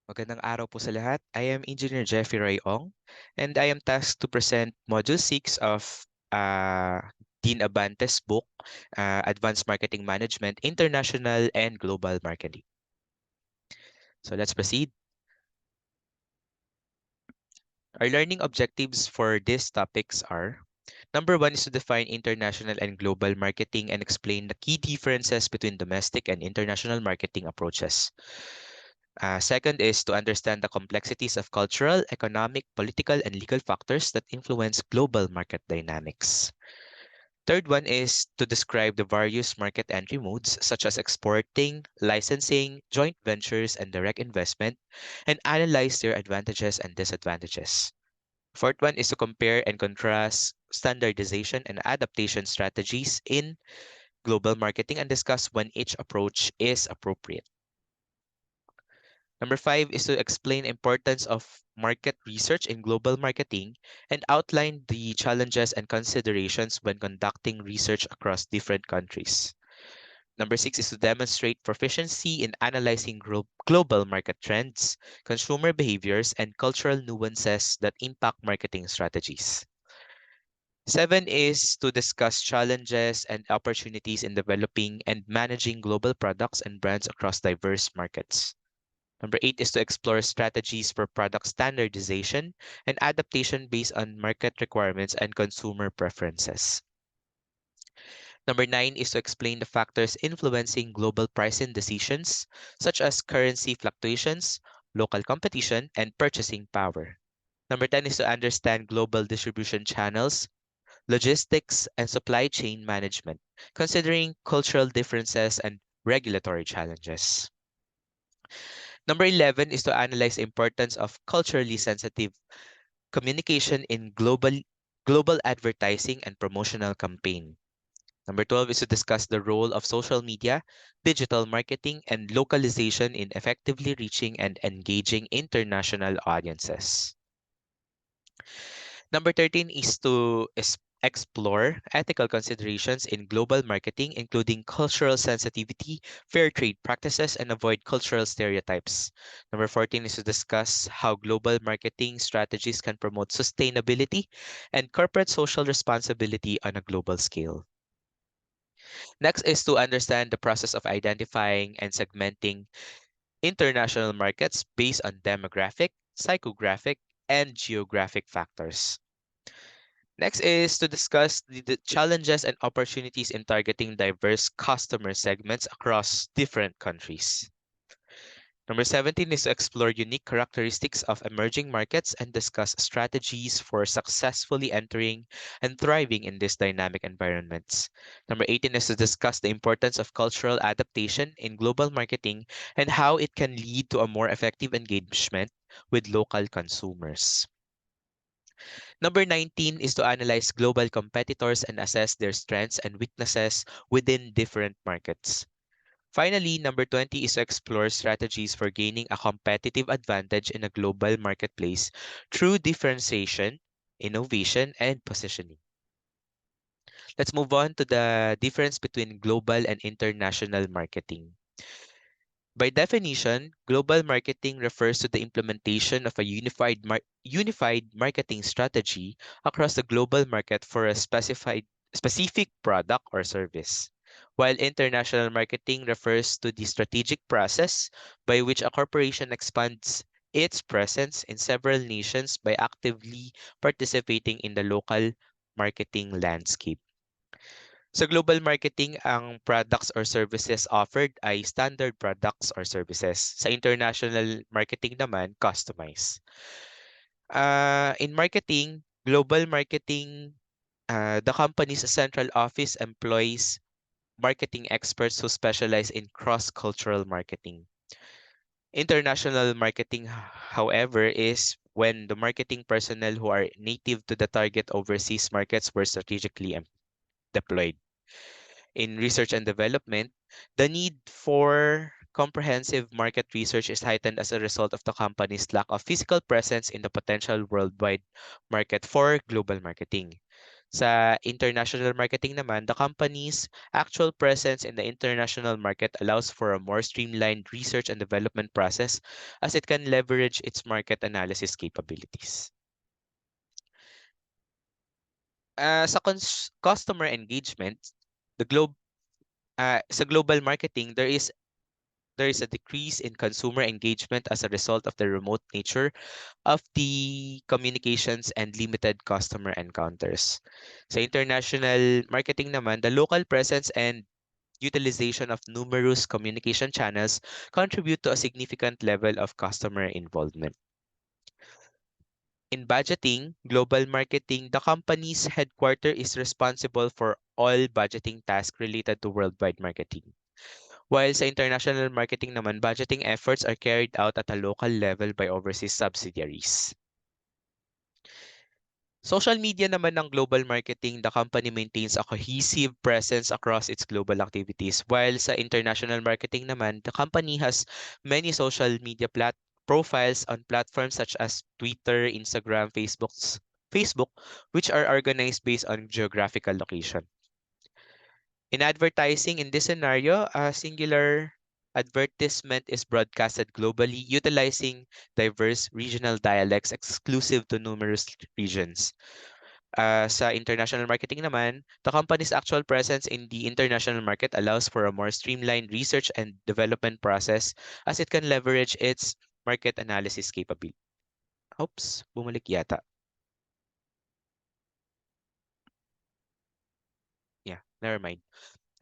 Magandang araw po sa lahat. I am Engineer Jeffrey Roy Ong, and I am tasked to present Module 6 of uh, Dean Abantes' book, Advanced Marketing Management, International and Global Marketing. So let's proceed. Our learning objectives for these topics are: number one is to define international and global marketing and explain the key differences between domestic and international marketing approaches. Second is to understand the complexities of cultural, economic, political, and legal factors that influence global market dynamics. Third one is to describe the various market entry modes, such as exporting, licensing, joint ventures, and direct investment, and analyze their advantages and disadvantages. Fourth one is to compare and contrast standardization and adaptation strategies in global marketing and discuss when each approach is appropriate. Number five is to explain importance of market research in global marketing and outline the challenges and considerations when conducting research across different countries. Number six is to demonstrate proficiency in analyzing global market trends, consumer behaviors, and cultural nuances that impact marketing strategies. Seven is to discuss challenges and opportunities in developing and managing global products and brands across diverse markets. Number eight is to explore strategies for product standardization and adaptation based on market requirements and consumer preferences. Number nine is to explain the factors influencing global pricing decisions, such as currency fluctuations, local competition, and purchasing power. Number 10 is to understand global distribution channels, logistics, and supply chain management, considering cultural differences and regulatory challenges. Number 11 is to analyze the importance of culturally sensitive communication in global advertising and promotional campaign. Number 12 is to discuss the role of social media, digital marketing, and localization in effectively reaching and engaging international audiences. Number 13 is to explore ethical considerations in global marketing, including cultural sensitivity, fair trade practices, and avoid cultural stereotypes. Number 14 is to discuss how global marketing strategies can promote sustainability and corporate social responsibility on a global scale. Next is to understand the process of identifying and segmenting international markets based on demographic, psychographic, and geographic factors. Next is to discuss the challenges and opportunities in targeting diverse customer segments across different countries. Number 17 is to explore unique characteristics of emerging markets and discuss strategies for successfully entering and thriving in these dynamic environments. Number 18 is to discuss the importance of cultural adaptation in global marketing and how it can lead to a more effective engagement with local consumers. Number 19 is to analyze global competitors and assess their strengths and weaknesses within different markets. Finally, number 20 is to explore strategies for gaining a competitive advantage in a global marketplace through differentiation, innovation, and positioning. Let's move on to the difference between global and international marketing. By definition, global marketing refers to the implementation of a unified marketing strategy across the global market for a specific product or service, while international marketing refers to the strategic process by which a corporation expands its presence in several nations by actively participating in the local marketing landscape. Sa global marketing, ang products or services offered ay standard products or services. Sa international marketing naman, customized. In marketing, global marketing, the company's central office employs marketing experts who specialize in cross-cultural marketing. International marketing, however, is when the marketing personnel who are native to the target overseas markets were strategically deployed. In research and development, the need for comprehensive market research is heightened as a result of the company's lack of physical presence in the potential worldwide market for global marketing. Sa international marketing naman, the company's actual presence in the international market allows for a more streamlined research and development process as it can leverage its market analysis capabilities. Sa customer engagement, the sa global marketing, there is a decrease in consumer engagement as a result of the remote nature of the communications and limited customer encounters. Sa international marketing naman, the local presence and utilization of numerous communication channels contribute to a significant level of customer involvement. In budgeting, global marketing, the company's headquarters is responsible for all budgeting tasks related to worldwide marketing. While sa international marketing naman, budgeting efforts are carried out at a local level by overseas subsidiaries. Social media naman ng global marketing, the company maintains a cohesive presence across its global activities. While sa international marketing naman, the company has many social media profiles on platforms such as Twitter, Instagram, Facebook, which are organized based on geographical location. In advertising, in this scenario, a singular advertisement is broadcasted globally, utilizing diverse regional dialects exclusive to numerous regions. Sa international marketing naman, the company's actual presence in the international market allows for a more streamlined research and development process as it can leverage its market analysis capability. Oops, bumalik yata. Yeah, never mind.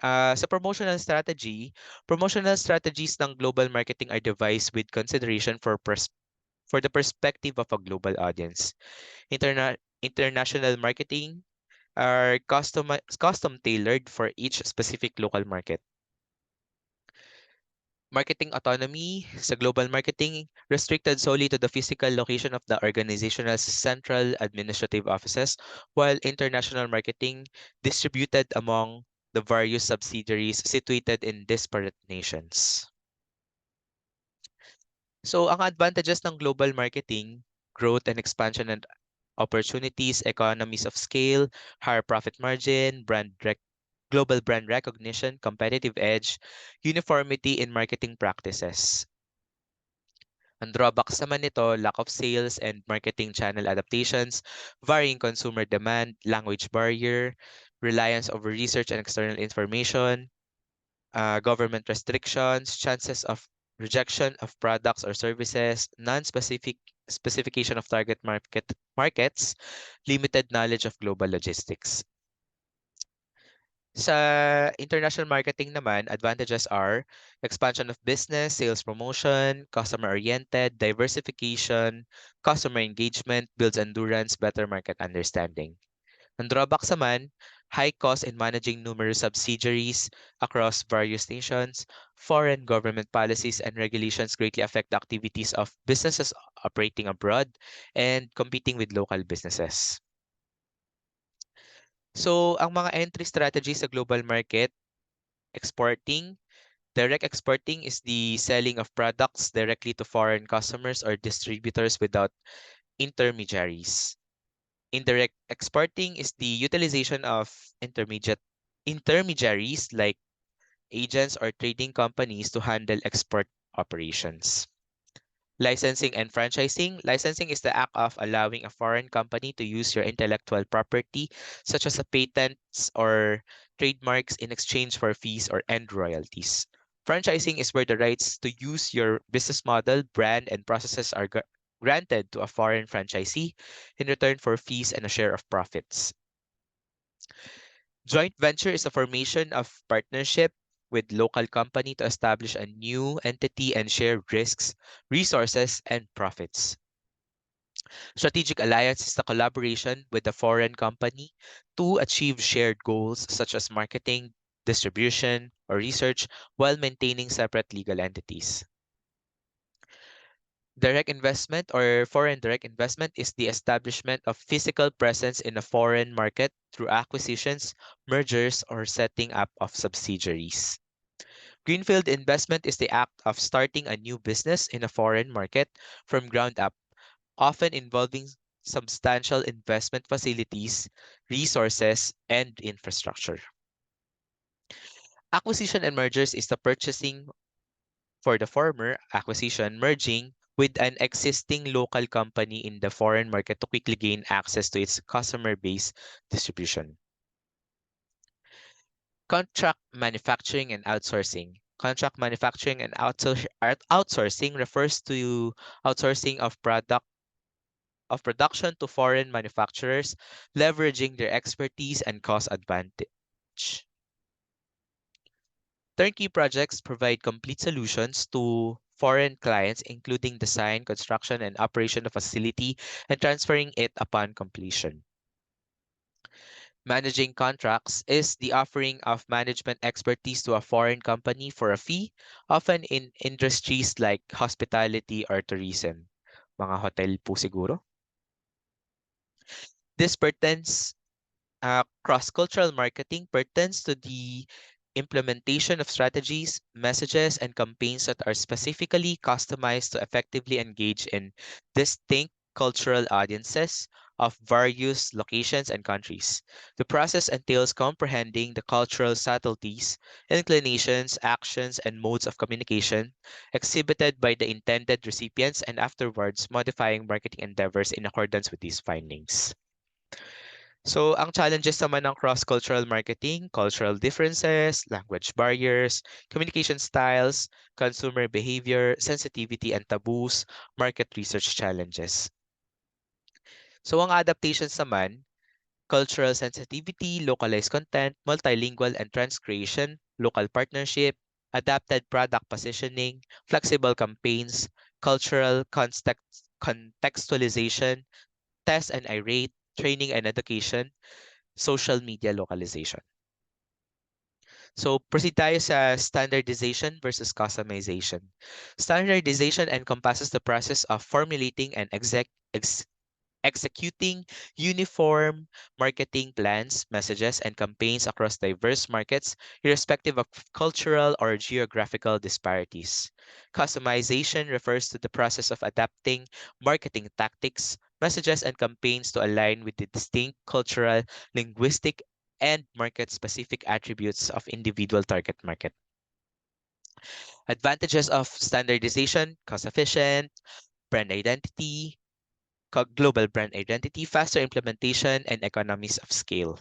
Sa promotional strategies ng global marketing are devised with consideration for the perspective of a global audience. International marketing are custom tailored for each specific local market. Marketing autonomy sa global marketing restricted solely to the physical location of the organization's central administrative offices, while international marketing distributed among the various subsidiaries situated in disparate nations. So, ang advantages ng global marketing, growth and expansion and opportunities, economies of scale, higher profit margin, global brand recognition, competitive edge, uniformity in marketing practices. Ang drawbacks naman nito, lack of sales and marketing channel adaptations, varying consumer demand, language barrier, reliance over research and external information, government restrictions, chances of rejection of products or services, non-specific specification of target markets, limited knowledge of global logistics. Sa international marketing naman, advantages are expansion of business, sales promotion, customer-oriented, diversification, customer engagement, builds endurance, better market understanding. Ang drawbacks naman, high cost in managing numerous subsidiaries across various nations, foreign government policies and regulations greatly affect the activities of businesses operating abroad and competing with local businesses. So, ang mga entry strategies sa global market, exporting. Direct exporting is the selling of products directly to foreign customers or distributors without intermediaries. Indirect exporting is the utilization of intermediaries like agents or trading companies to handle export operations. Licensing and franchising. Licensing is the act of allowing a foreign company to use your intellectual property, such as a patents or trademarks, in exchange for fees or end royalties. Franchising is where the rights to use your business model, brand, and processes are granted to a foreign franchisee in return for fees and a share of profits. Joint venture is a formation of partnership with local company to establish a new entity and share risks, resources, and profits. Strategic alliance is the collaboration with a foreign company to achieve shared goals such as marketing, distribution, or research while maintaining separate legal entities. Direct investment or foreign direct investment is the establishment of physical presence in a foreign market through acquisitions, mergers, or setting up of subsidiaries. Greenfield investment is the act of starting a new business in a foreign market from ground up, often involving substantial investment facilities, resources, and infrastructure. Acquisition and mergers is the purchasing for the former, acquisition, merging with an existing local company in the foreign market to quickly gain access to its customer base distribution. Contract manufacturing and outsourcing. Contract manufacturing and outsourcing refers to outsourcing of production to foreign manufacturers, leveraging their expertise and cost advantage. Turnkey projects provide complete solutions to foreign clients, including design, construction, and operation of facility, and transferring it upon completion. Managing contracts is the offering of management expertise to a foreign company for a fee, often in industries like hospitality or tourism. Mga hotel po siguro. This pertains cross-cultural marketing pertains to the implementation of strategies, messages, and campaigns that are specifically customized to effectively engage in distinct cultural audiences of various locations and countries. The process entails comprehending the cultural subtleties, inclinations, actions, and modes of communication exhibited by the intended recipients and afterwards modifying marketing endeavors in accordance with these findings. So, ang challenges naman ng cross-cultural marketing, cultural differences, language barriers, communication styles, consumer behavior, sensitivity and taboos, market research challenges. So, ang adaptations naman, cultural sensitivity, localized content, multilingual and transcreation, local partnership, adapted product positioning, flexible campaigns, cultural contextualization, test and irate, training and education, social media localization. So, proceed tayo sa standardization versus customization. Standardization encompasses the process of formulating and executing uniform marketing plans, messages, and campaigns across diverse markets, irrespective of cultural or geographical disparities. Customization refers to the process of adapting marketing tactics, messages, and campaigns to align with the distinct cultural, linguistic, and market specific attributes of individual target market. Advantages of standardization: cost efficient, brand identity, global brand identity, faster implementation, and economies of scale.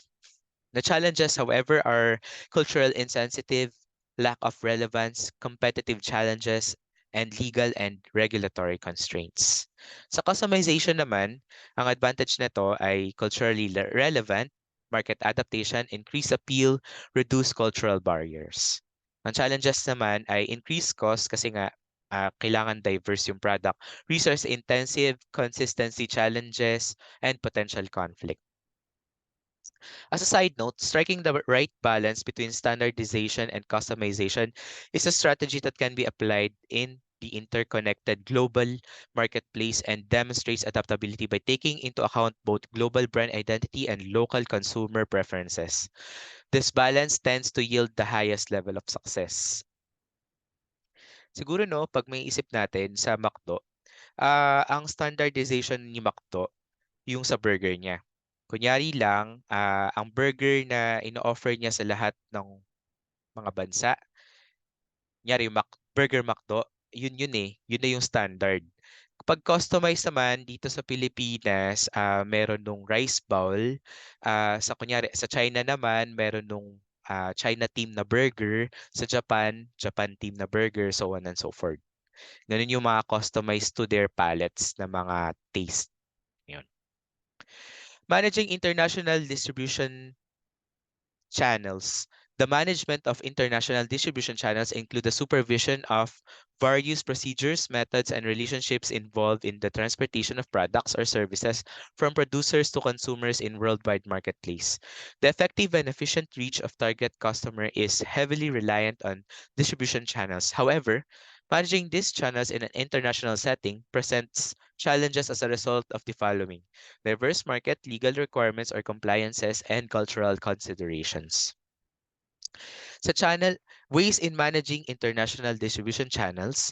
The challenges, however, are cultural insensitive, lack of relevance, competitive challenges, and legal and regulatory constraints. Sa customization naman, ang advantage nito ay culturally relevant, market adaptation, increased appeal, reduced cultural barriers. Ang challenges naman ay increased cost kasi nga kailangan diverse yung product, resource-intensive, consistency challenges, and potential conflict. As a side note, striking the right balance between standardization and customization is a strategy that can be applied in the interconnected global marketplace and demonstrates adaptability by taking into account both global brand identity and local consumer preferences. This balance tends to yield the highest level of success. Siguro no, pag may isip natin sa McDo, ang standardization ni McDo, yung sa burger niya. Kunyari lang, ang burger na ino-offer niya sa lahat ng mga bansa, kunyari yung Burger McDo, yun eh. Yun na yung standard. Kapag customized naman dito sa Pilipinas, meron nung rice bowl. Kunyari, sa China naman, meron nung China team na burger. Sa Japan, Japan team na burger, so on and so forth. Ganun yung mga customized to their palettes na mga taste. Yun. Managing international distribution channels. The management of international distribution channels include the supervision of various procedures, methods, and relationships involved in the transportation of products or services from producers to consumers in worldwide marketplace. The effective and efficient reach of target customer is heavily reliant on distribution channels. However, managing these channels in an international setting presents challenges as a result of the following: diverse market, legal requirements or compliances, and cultural considerations. Sa channel, ways in managing international distribution channels.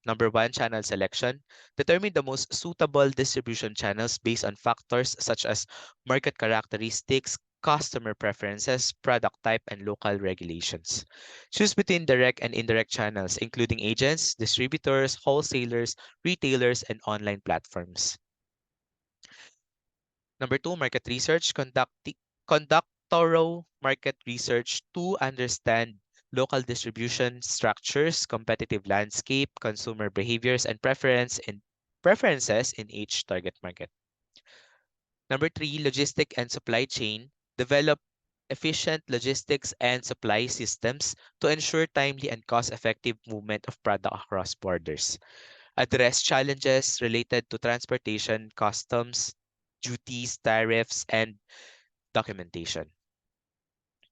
Number one, channel selection. Determine the most suitable distribution channels based on factors such as market characteristics, customer preferences, product type, and local regulations. Choose between direct and indirect channels, including agents, distributors, wholesalers, retailers, and online platforms. Number two, market research. Conduct thorough market research to understand local distribution structures, competitive landscape, consumer behaviors, and preferences in each target market. Number three, logistic and supply chain. Develop efficient logistics and supply systems to ensure timely and cost-effective movement of product across borders. Address challenges related to transportation, customs, duties, tariffs, and documentation.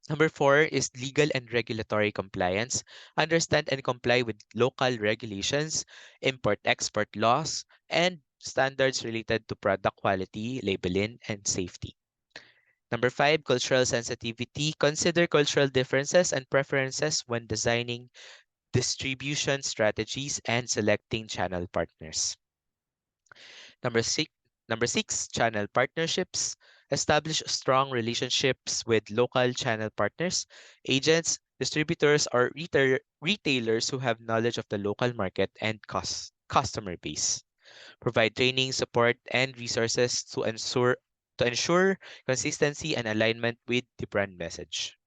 Number four is legal and regulatory compliance. Understand and comply with local regulations, import-export laws, and standards related to product quality, labeling, and safety. Number five, cultural sensitivity. Consider cultural differences and preferences when designing distribution strategies and selecting channel partners. Number six, Number six, channel partnerships. Establish strong relationships with local channel partners, agents, distributors, or retailers who have knowledge of the local market and customer base. Provide training, support, and resources to ensure consistency and alignment with the brand message.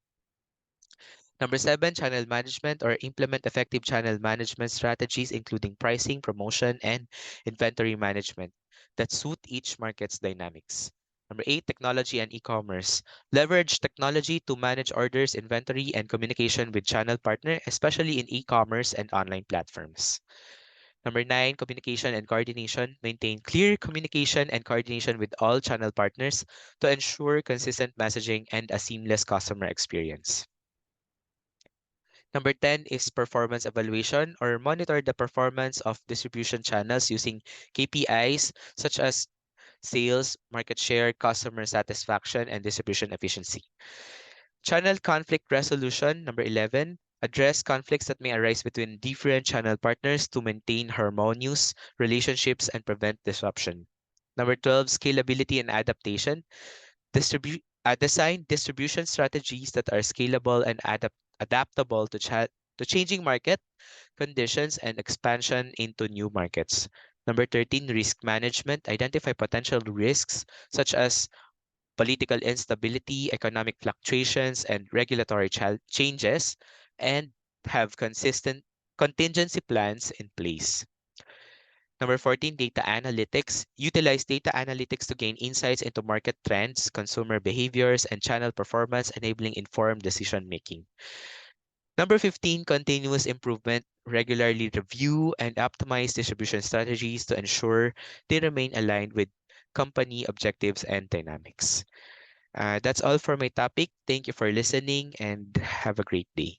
Number seven, channel management or implement effective channel management strategies, including pricing, promotion, and inventory management that suit each market's dynamics. Number eight, technology and e-commerce. Leverage technology to manage orders, inventory, and communication with channel partner, especially in e-commerce and online platforms. Number nine, communication and coordination. Maintain clear communication and coordination with all channel partners to ensure consistent messaging and a seamless customer experience. Number 10 is performance evaluation or monitor the performance of distribution channels using KPIs such as sales, market share, customer satisfaction, and distribution efficiency. Channel conflict resolution, number 11, address conflicts that may arise between different channel partners to maintain harmonious relationships and prevent disruption. Number 12, scalability and adaptation. Design distribution strategies that are scalable and adaptable to changing market conditions and expansion into new markets. Number 13, risk management. Identify potential risks such as political instability, economic fluctuations, and regulatory changes, and have consistent contingency plans in place. Number 14, data analytics. Utilize data analytics to gain insights into market trends, consumer behaviors, and channel performance, enabling informed decision making. Number 15, continuous improvement. Regularly review and optimize distribution strategies to ensure they remain aligned with company objectives and dynamics. That's all for my topic. Thank you for listening and have a great day.